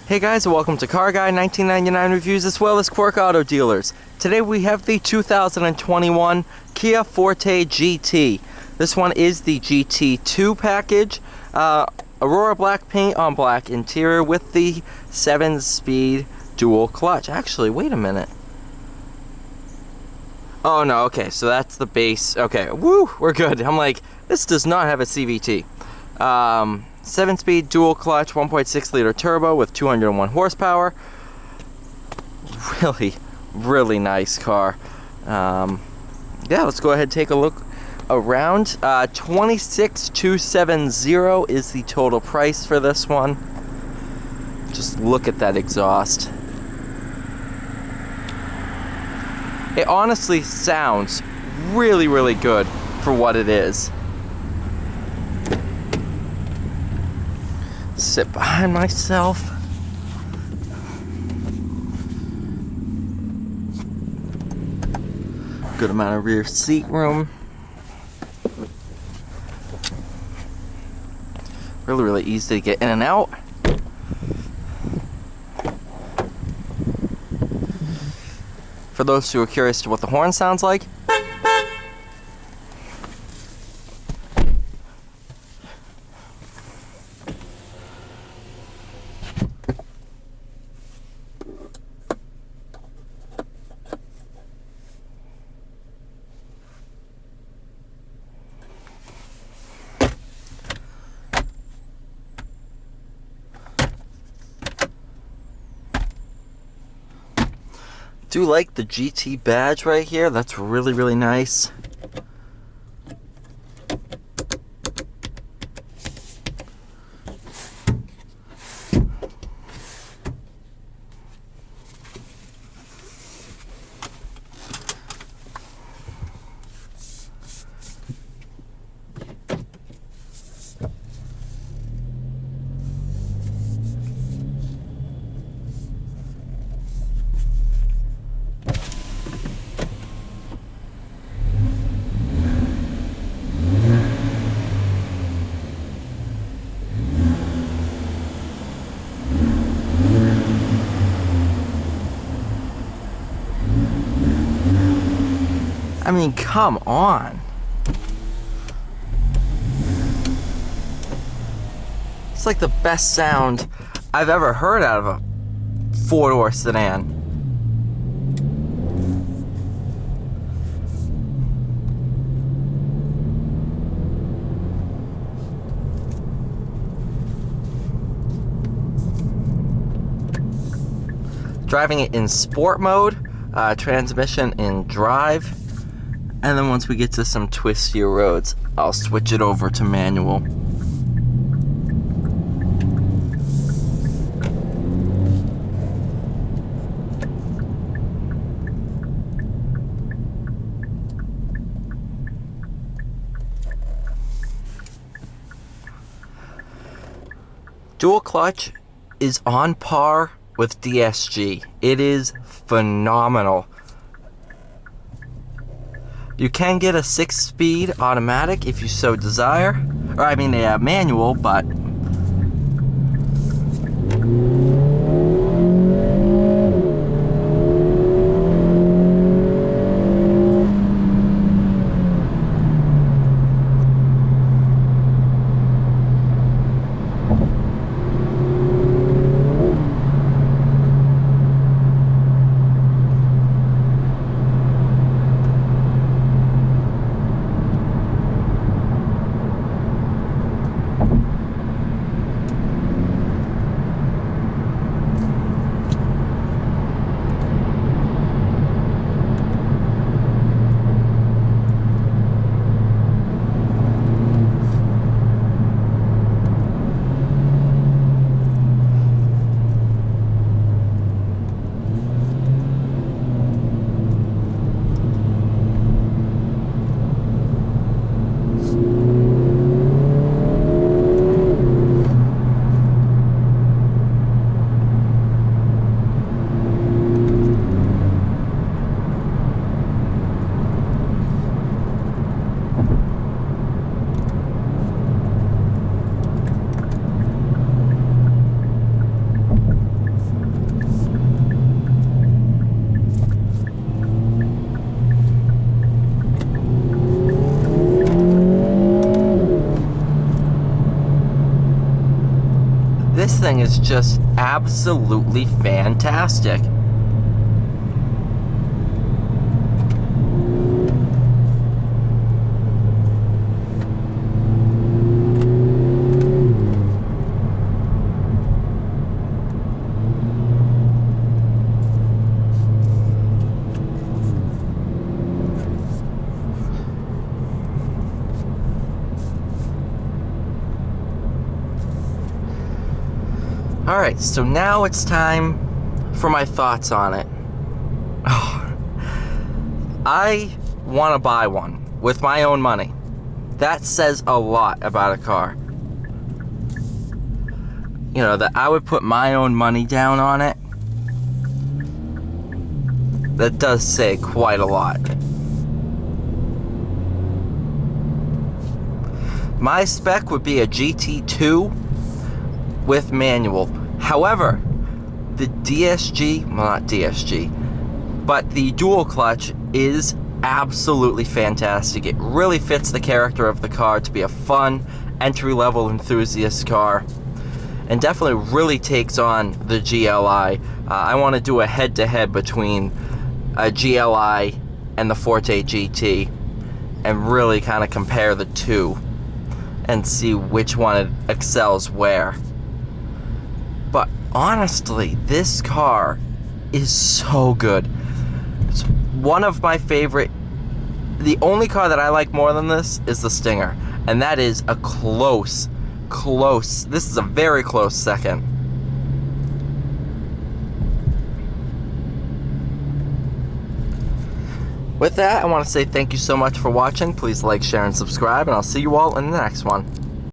Hey guys, welcome to Car Guy 1999 Reviews as well as Quirk Auto Dealers. Today we have the 2021 Kia Forte GT. This one is the GT2 package. Aurora black paint on black interior with the 7-speed dual clutch. Actually, wait a minute. Oh no, okay, so that's the base. Okay, woo, we're good. I'm like, this does not have a CVT. 7-speed dual clutch, 1.6 liter turbo with 201 horsepower. Really nice car. Yeah, let's go ahead and take a look around. 26,270 is the total price for this one. Just look at that exhaust. It honestly sounds really good for what it is. Sit behind myself. Good amount of rear seat room. Really easy to get in and out. For those who are curious to what the horn sounds like, do like the GT badge right here. That's really nice. I mean, come on. It's like the best sound I've ever heard out of a four-door sedan. Driving it in sport mode, transmission in drive. And then once we get to some twistier roads, I'll switch it over to manual. Dual clutch is on par with DSG. It is phenomenal. You can get a 6-speed automatic if you so desire. Or I mean, manual, but This thing is just absolutely fantastic. Alright, so now it's time for my thoughts on it. Oh, I want to buy one with my own money. That says a lot about a car. You know, that I would put my own money down on it. That does say quite a lot. My spec would be a GT2 with manual. However, the DSG, well, not DSG, but the dual clutch is absolutely fantastic. It really fits the character of the car to be a fun, entry-level enthusiast car, and definitely really takes on the GLI. I want to do a head-to-head between a GLI and the Forte GT and really kind of compare the two and see which one excels where. But honestly, this car is so good. It's one of my favorite. The only car that I like more than this is the Stinger, and that is a close, this is a very close second. With that, I want to say thank you so much for watching. Please like, share, and subscribe, and I'll see you all in the next one.